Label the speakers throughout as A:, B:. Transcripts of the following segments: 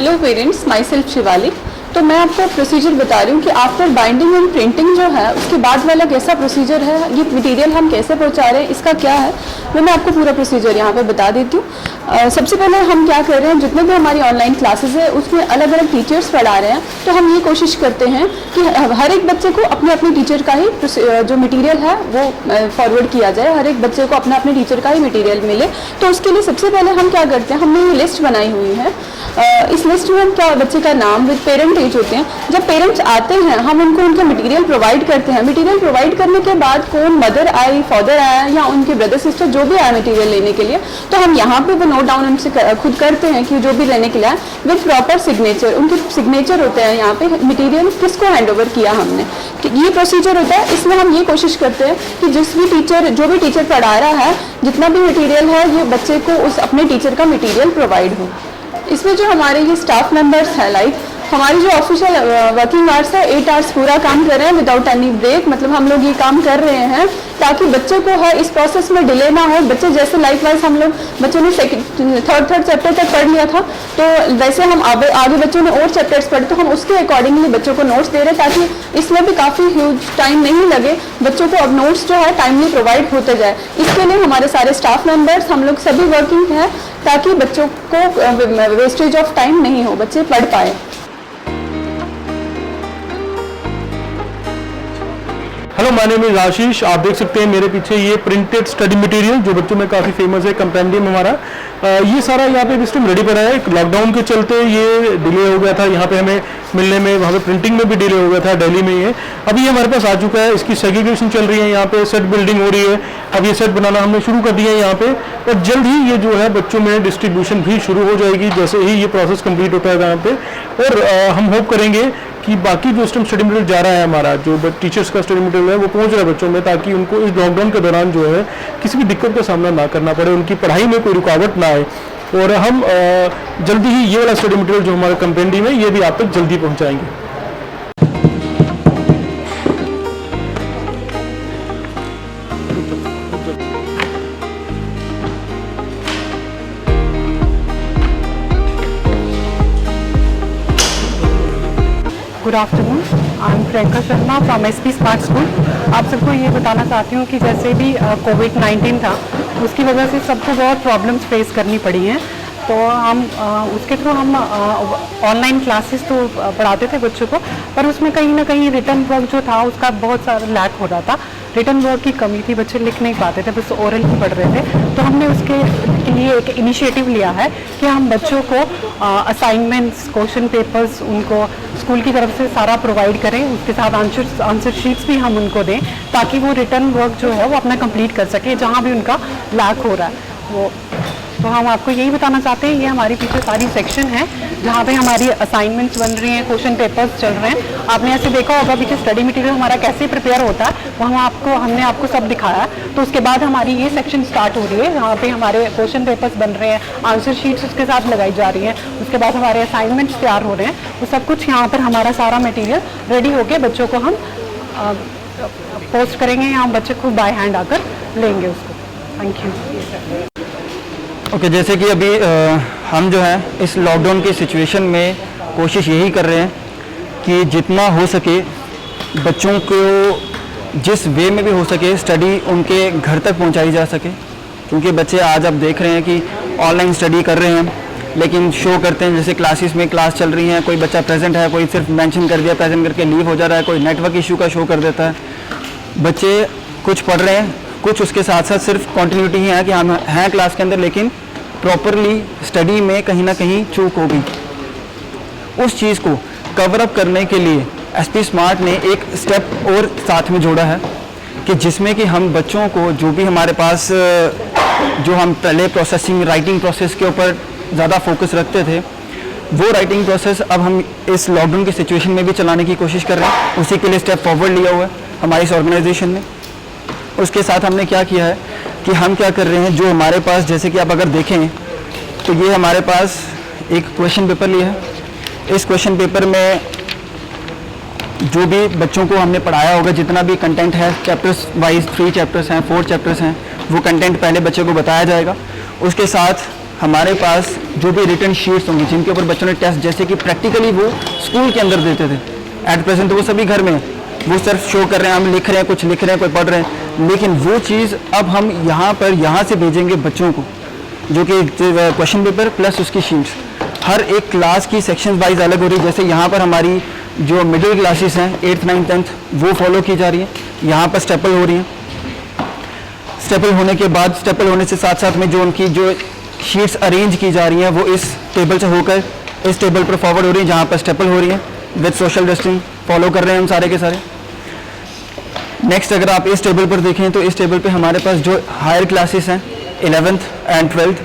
A: Hello parents, my self Shivali. तो मैं आपको प्रोसीजर बता रही हूँ कि आफ्टर बाइंडिंग एंड प्रिंटिंग जो है उसके बाद वाला कैसा प्रोसीजर है, ये मटेरियल हम कैसे पहुँचा रहे हैं, इसका क्या है, वो मैं आपको पूरा प्रोसीजर यहाँ पे बता देती हूँ। सबसे पहले हम क्या कर रहे हैं, जितने भी हमारी ऑनलाइन क्लासेस है उसमें अलग अलग टीचर्स पढ़ा रहे हैं, तो हम ये कोशिश करते हैं कि हर एक बच्चे को अपने अपने टीचर का ही जो मटीरियल है वो फॉरवर्ड किया जाए, हर एक बच्चे को अपने अपने टीचर का ही मटीरियल मिले। तो उसके लिए सबसे पहले हम क्या करते हैं, हमने ये लिस्ट बनाई हुई है। इस लिस्ट में हम क्या, बच्चे का नाम विद पेरेंट एज होते हैं। जब पेरेंट्स आते हैं हम उनको उनका मटेरियल प्रोवाइड करते हैं। मटेरियल प्रोवाइड करने के बाद कौन मदर आई, फादर आया या उनके ब्रदर सिस्टर जो भी आया मटेरियल लेने के लिए, तो हम यहाँ पे वो नोट डाउन उनसे खुद करते हैं कि जो भी लेने के लिए आए विद प्रॉपर सिग्नेचर, उनके सिग्नेचर होते हैं यहाँ पे मटेरियल किसको हैंड ओवर किया हमने, ये प्रोसीजर होता है। इसमें हम ये कोशिश करते हैं कि जो भी टीचर पढ़ा रहा है, जितना भी मटेरियल है, ये बच्चे को उस अपने टीचर का मटेरियल प्रोवाइड हो। इसमें जो हमारे ये स्टाफ मेंबर्स हैं, लाइक हमारी जो ऑफिशियल वर्किंग आवर्स है 8 आवर्स पूरा काम कर रहे हैं विदाउट एनी ब्रेक। मतलब हम लोग ये काम कर रहे हैं ताकि बच्चों को है इस प्रोसेस में डिले ना हो। बच्चे जैसे लाइफ वाइज हम लोग, बच्चों ने थर्ड चैप्टर तक पढ़ लिया था, तो वैसे हम आगे बच्चों ने और चैप्टर्स पढ़े, तो हम उसके अकॉर्डिंगली बच्चों को नोट्स दे रहे हैं ताकि इसमें भी काफ़ी ह्यूज टाइम नहीं लगे, बच्चों को अब नोट्स जो है टाइमली प्रोवाइड होते जाए। इसके लिए हमारे सारे स्टाफ मेंबर्स, हम लोग सभी वर्किंग हैं ताकि बच्चों को वेस्टेज ऑफ टाइम नहीं हो, बच्चे पढ़ पाए।
B: हेलो, माय नेम इज आशीष। आप देख सकते हैं मेरे पीछे ये प्रिंटेड स्टडी मटेरियल जो बच्चों में काफ़ी फेमस है, कंपेंडियम हमारा। ये सारा यहाँ पे इस टाइम रेडी पड़ा है। लॉकडाउन के चलते ये डिले हो गया था, यहाँ पे हमें मिलने में, वहाँ पे प्रिंटिंग में भी डिले हो गया था दिल्ली में। ये अभी ये हमारे पास आ चुका है, इसकी सेग्रीगेशन चल रही है, यहाँ पे सेट बिल्डिंग हो रही है। अब ये सेट बनाना हमने शुरू कर दिया है यहाँ पे, और जल्द ही ये जो है बच्चों में डिस्ट्रीब्यूशन भी शुरू हो जाएगी जैसे ही ये प्रोसेस कंप्लीट होता है यहाँ पे। और हम होप करेंगे कि बाकी जो स्टडी मटेरियल जा रहा है हमारा, जो टीचर्स का स्टडी मटेरियल है, वो पहुंच रहा है बच्चों में, ताकि उनको इस लॉकडाउन के दौरान जो है किसी भी दिक्कत का सामना ना करना पड़े, उनकी पढ़ाई में कोई रुकावट ना आए। और हम जल्दी ही ये वाला स्टडी मटेरियल जो हमारा कंपेंडियम है, ये भी आप तक जल्दी पहुँचाएंगे।
C: Good afternoon, I am Priyanka Sharma from SP smart school. आप सबको ये बताना चाहती हूँ कि जैसे भी कोविड-19 था, उसकी वजह से सबको बहुत प्रॉब्लम्स फेस करनी पड़ी हैं। तो हम उसके थ्रू हम ऑनलाइन क्लासेस तो पढ़ाते थे बच्चों को, पर उसमें कहीं ना कहीं रिटर्न वर्क जो था उसका बहुत सारा लैक हो रहा था। रिटर्न वर्क की कमी थी, बच्चे लिख नहीं पाते थे, बस ओरल ही पढ़ रहे थे। तो हमने उसके लिए एक इनिशिएटिव लिया है कि हम बच्चों को असाइनमेंट्स, क्वेश्चन पेपर्स उनको स्कूल की तरफ से सारा प्रोवाइड करें, उसके साथ आंसर शीट्स भी हम उनको दें, ताकि वो रिटर्न वर्क जो है वो अपना कंप्लीट कर सके जहाँ भी उनका लैक हो रहा है वो। तो हम आपको यही बताना चाहते हैं, ये हमारी पीछे सारी सेक्शन है जहाँ पे हमारी असाइनमेंट्स बन रही हैं, क्वेश्चन पेपर्स चल रहे हैं। आपने ऐसे देखा होगा पीछे स्टडी मटेरियल हमारा कैसे प्रिपेयर होता है, वो हमने आपको सब दिखाया। तो उसके बाद हमारी ये सेक्शन स्टार्ट हो रही है, जहाँ पे हमारे क्वेश्चन पेपर्स बन रहे हैं, आंसर शीट्स उसके साथ लगाई जा रही हैं, उसके बाद हमारे असाइनमेंट्स तैयार हो रहे हैं। वो सब कुछ यहाँ पर हमारा सारा मटीरियल रेडी होके बच्चों को हम पोस्ट करेंगे, यहाँ बच्चे खुद बाय हैंड आकर लेंगे उसको। Thank you.
D: ओके, जैसे कि अभी हम जो है इस लॉकडाउन के सिचुएशन में कोशिश यही कर रहे हैं कि जितना हो सके बच्चों को जिस वे में भी हो सके स्टडी उनके घर तक पहुंचाई जा सके। क्योंकि बच्चे आज आप देख रहे हैं कि ऑनलाइन स्टडी कर रहे हैं, लेकिन शो करते हैं जैसे क्लासेस में क्लास चल रही है, कोई बच्चा प्रेजेंट है, कोई सिर्फ मेंशन कर दिया, प्रेजेंट करके लीव हो जा रहा है, कोई नेटवर्क इशू का शो कर देता है। बच्चे कुछ पढ़ रहे हैं, कुछ उसके साथ साथ सिर्फ कॉन्टिन्यूटी ही है कि हम हैं क्लास के अंदर, लेकिन प्रॉपरली स्टडी में कहीं ना कहीं चूक हो गई। उस चीज़ को कवर अप करने के लिए एसपी स्मार्ट ने एक स्टेप और साथ में जोड़ा है कि जिसमें कि हम बच्चों को जो भी हमारे पास जो हम पहले प्रोसेसिंग राइटिंग प्रोसेस के ऊपर ज़्यादा फोकस रखते थे, वो राइटिंग प्रोसेस अब हम इस लॉकडाउन की सिचुएशन में भी चलाने की कोशिश कर रहे हैं। उसी के लिए स्टेप फॉरवर्ड लिया हुआ है हमारी इस ऑर्गेनाइजेशन ने। उसके साथ हमने क्या किया है कि हम क्या कर रहे हैं, जो हमारे पास जैसे कि आप अगर देखें तो ये हमारे पास एक क्वेश्चन पेपर लिया है। इस क्वेश्चन पेपर में जो भी बच्चों को हमने पढ़ाया होगा, जितना भी कंटेंट है, चैप्टर्स वाइज 3 चैप्टर्स हैं, 4 चैप्टर्स हैं, वो कंटेंट पहले बच्चे को बताया जाएगा। उसके साथ हमारे पास जो भी रिटर्न शीट्स होंगी जिनके ऊपर बच्चों ने टेस्ट जैसे कि प्रैक्टिकली वो स्कूल के अंदर देते थे, एट प्रेजेंट तो वो सभी घर में है, वो सिर्फ शो कर रहे हैं, हम लिख रहे हैं, कुछ लिख रहे हैं, कोई पढ़ रहे हैं, लेकिन वो चीज़ अब हम यहाँ से भेजेंगे बच्चों को, जो कि क्वेश्चन पेपर प्लस उसकी शीट्स हर एक क्लास की सेक्शन वाइज अलग हो रही है। जैसे यहाँ पर हमारी जो मिडिल क्लासेस हैं 8th 9th 10th वो फॉलो की जा रही है, यहाँ पर स्टेपल हो रही हैं। स्टेपल होने के बाद, स्टेपल होने से साथ साथ में जो उनकी जो शीट्स अरेंज की जा रही हैं वो इस टेबल से होकर इस टेबल पर फॉरवर्ड हो रही है जहाँ पर स्टेपल हो रही है विद सोशल डिस्टेंसिंग फॉलो कर रहे हैं हम सारे के सारे। नेक्स्ट अगर आप इस टेबल पर देखें तो इस टेबल पे हमारे पास जो हायर क्लासेस हैं 11th एंड 12th,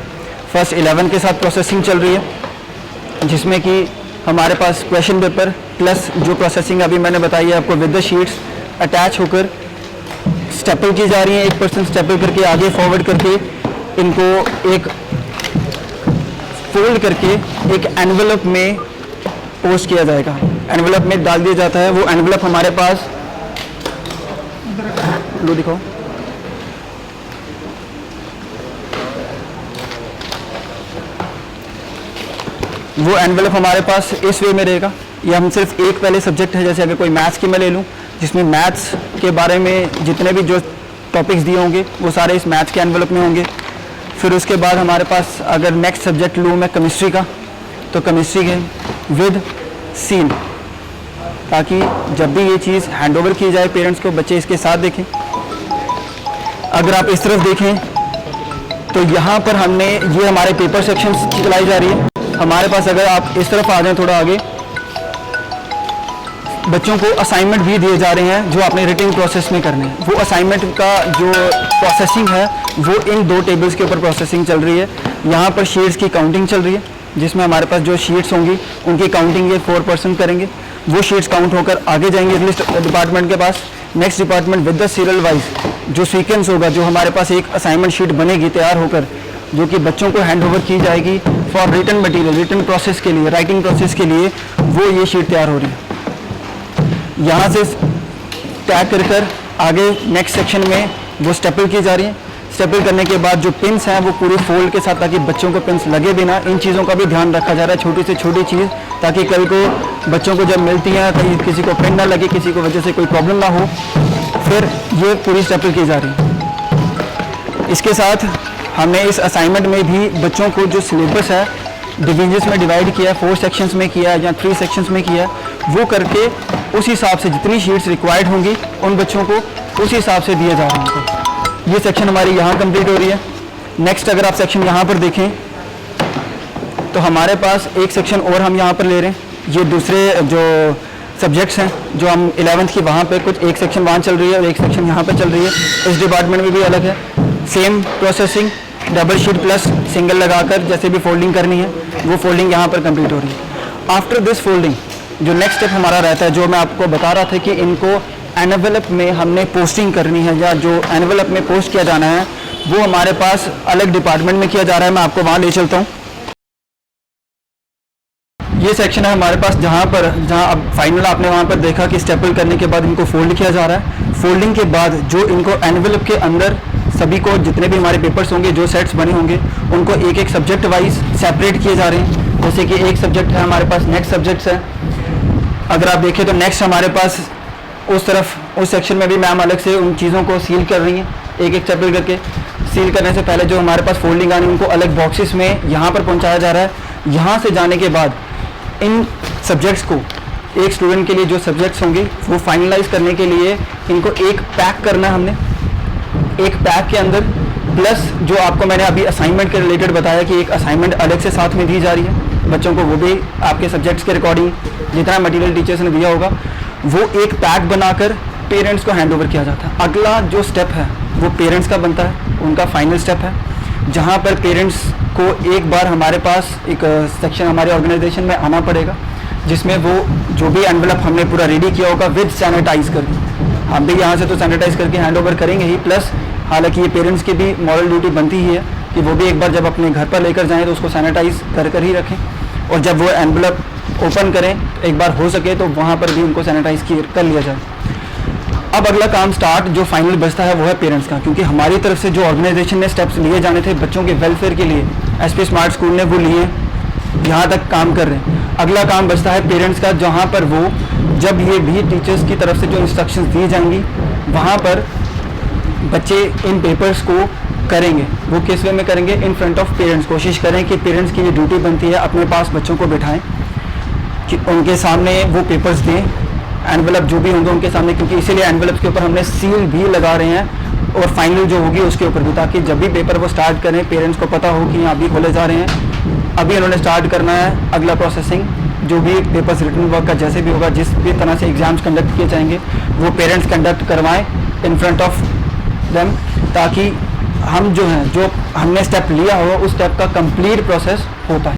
D: फर्स्ट 11 के साथ प्रोसेसिंग चल रही है जिसमें कि हमारे पास क्वेश्चन पेपर प्लस जो प्रोसेसिंग अभी मैंने बताई है आपको विद द शीट्स अटैच होकर स्टेपल की जा रही है, 1% स्टेपल करके आगे फॉरवर्ड करके इनको एक फोल्ड करके एक एनवेलप में पोस्ट किया जाएगा, एनवेलप में डाल दिया जाता है। वो एनवेलप हमारे पास लो दिखाओ, वो एनवेलप हमारे पास इस वे में रहेगा। ये हम सिर्फ एक पहले सब्जेक्ट है, जैसे अगर कोई मैथ्स की मैं ले लूँ जिसमें मैथ्स के बारे में जितने भी जो टॉपिक्स दिए होंगे वो सारे इस मैथ्स के एनवेलप में होंगे। फिर उसके बाद हमारे पास अगर नेक्स्ट सब्जेक्ट लूँ मैं केमिस्ट्री का, तो केमिस्ट्री के विद सीन, ताकि जब भी ये चीज़ हैंडओवर की जाए पेरेंट्स को, बच्चे इसके साथ देखें। अगर आप इस तरफ देखें तो यहाँ पर हमने ये हमारे पेपर सेक्शन चलाई जा रही है। हमारे पास अगर आप इस तरफ आ जाएं थोड़ा आगे, बच्चों को असाइनमेंट भी दिए जा रहे हैं जो आपने रिटिंग प्रोसेस में करने हैं। वो असाइनमेंट का जो प्रोसेसिंग है वो इन दो टेबल्स के ऊपर प्रोसेसिंग चल रही है। यहाँ पर शीट्स की काउंटिंग चल रही है जिसमें हमारे पास जो शीट्स होंगी उनकी काउंटिंग ये 4% करेंगे। वो शीट्स काउंट होकर आगे जाएंगे लिस्ट डिपार्टमेंट के पास। Next department with the serial wise जो सीक्वेंस होगा, जो हमारे पास एक असाइनमेंट शीट बनेगी तैयार होकर, जो कि बच्चों को हैंड ओवर की जाएगी for written material, written process के लिए, राइटिंग प्रोसेस के लिए, वो ये शीट तैयार हो रही है। यहाँ से टैग कर आगे नेक्स्ट सेक्शन में वो स्टेपल की जा रही है। स्टेपल करने के बाद जो पिन्स हैं वो पूरी फोल्ड के साथ, ताकि बच्चों को पिन्स लगे बिना, इन चीज़ों का भी ध्यान रखा जा रहा है, छोटी से छोटी चीज़, ताकि कल को बच्चों को जब मिलती हैं कहीं किसी को पिन ना लगे, किसी को वजह से कोई प्रॉब्लम ना हो, फिर ये पूरी स्टेपल की जा रही है। इसके साथ हमने इस असाइनमेंट में भी बच्चों को जो सिलेबस है डिवीजन्स में डिवाइड किया, 4 सेक्शंस में किया या 3 सेक्शंस में किया, वो करके उस हिसाब से जितनी शीट्स रिक्वायर्ड होंगी उन बच्चों को उस हिसाब से दिए जा रहे हैं। ये सेक्शन हमारी यहाँ कंप्लीट हो रही है। नेक्स्ट अगर आप सेक्शन यहाँ पर देखें तो हमारे पास एक सेक्शन और हम यहाँ पर ले रहे हैं। ये दूसरे जो सब्जेक्ट्स हैं जो हम 11th की वहाँ पे कुछ एक सेक्शन वहाँ चल रही है और एक सेक्शन यहाँ पर चल रही है। इस डिपार्टमेंट में भी अलग है, same processing, double sheet plus single लगाकर जैसे भी फोल्डिंग करनी है वो फोल्डिंग यहाँ पर कंप्लीट हो रही है। आफ्टर दिस फोल्डिंग जो नेक्स्ट स्टेप हमारा रहता है, जो मैं आपको बता रहा था कि इनको एनवेलप में हमने पोस्टिंग करनी है या जो एनवेलप में पोस्ट किया जाना है वो हमारे पास अलग डिपार्टमेंट में किया जा रहा है। मैं आपको वहाँ ले चलता हूँ। ये सेक्शन है हमारे पास जहाँ अब फाइनल आपने वहाँ पर देखा कि स्टेपल करने के बाद इनको फोल्ड किया जा रहा है। फोल्डिंग के बाद जो इनको एनवेलप के अंदर सभी को जितने भी हमारे पेपर्स होंगे, जो सेट्स बने होंगे, उनको एक एक सब्जेक्ट वाइज सेपरेट किए जा रहे हैं। जैसे कि एक सब्जेक्ट है हमारे पास, नेक्स्ट सब्जेक्ट्स है। अगर आप देखें तो नेक्स्ट हमारे पास उस तरफ उस सेक्शन में भी मैम अलग से उन चीज़ों को सील कर रही हैं, एक एक सेपरेट करके। सील करने से पहले जो हमारे पास फोल्डिंग आनी उनको अलग बॉक्सेस में यहाँ पर पहुँचाया जा रहा है। यहाँ से जाने के बाद इन सब्जेक्ट्स को, एक स्टूडेंट के लिए जो सब्जेक्ट्स होंगे वो फाइनलाइज करने के लिए इनको एक पैक करना है हमने। एक पैक के अंदर प्लस जो आपको मैंने अभी असाइनमेंट के रिलेटेड बताया कि एक असाइनमेंट अलग से साथ में दी जा रही है बच्चों को, वो भी आपके सब्जेक्ट्स के रिकॉर्डिंग जितना मटेरियल टीचर्स ने दिया होगा वो एक पैक बनाकर पेरेंट्स को हैंड ओवर किया जाता है। अगला जो स्टेप है वो पेरेंट्स का बनता है, उनका फाइनल स्टेप है, जहाँ पर पेरेंट्स को एक बार हमारे पास एक सेक्शन हमारे ऑर्गेनाइजेशन में आना पड़ेगा जिसमें वो जो भी एनवेलप हमने पूरा रेडी किया होगा विद सैनिटाइज करके, हम भी यहाँ से तो सैनिटाइज करके हैंड ओवर करेंगे ही, प्लस हालांकि ये पेरेंट्स की भी मॉरल ड्यूटी बनती ही है कि वो भी एक बार जब अपने घर पर लेकर जाएं तो उसको सैनिटाइज कर ही रखें, और जब वो एनवेलप ओपन करें एक बार हो सके तो वहाँ पर भी उनको सैनिटाइज कर लिया जाए। अब अगला काम स्टार्ट जो फाइनल बचता है वो है पेरेंट्स का, क्योंकि हमारी तरफ से जो ऑर्गेनाइजेशन ने स्टेप्स लिए जाने थे बच्चों के वेलफेयर के लिए, एसपी स्मार्ट स्कूल ने वो लिए, यहाँ तक काम कर रहे हैं। अगला काम बचता है पेरेंट्स का, जहाँ पर वो जब ये भी टीचर्स की तरफ से जो इंस्ट्रक्शंस दी जाएंगी वहाँ पर बच्चे इन पेपर्स को करेंगे। वो किस वे में करेंगे? In front of parents. कोशिश करें कि पेरेंट्स की ये ड्यूटी बनती है अपने पास बच्चों को बिठाएं, कि उनके सामने वो पेपर्स दें, एनवेलप जो भी होंगे उनके सामने, क्योंकि इसीलिए एनवेलप के ऊपर हमने सील भी लगा रहे हैं और फाइनल जो होगी उसके ऊपर भी, ताकि जब भी पेपर वो स्टार्ट करें पेरेंट्स को पता हो कि अभी खोले जा रहे हैं, अभी इन्होंने स्टार्ट करना है। अगला प्रोसेसिंग जो भी पेपर्स रिटन वर्क का जैसे भी होगा, जिस भी तरह से एग्जाम्स कंडक्ट किए जाएंगे वो पेरेंट्स कंडक्ट करवाएं इन फ्रंट ऑफ देम, ताकि हम जो हैं जो हमने स्टेप लिया हो उस स्टेप का कंप्लीट प्रोसेस होता है।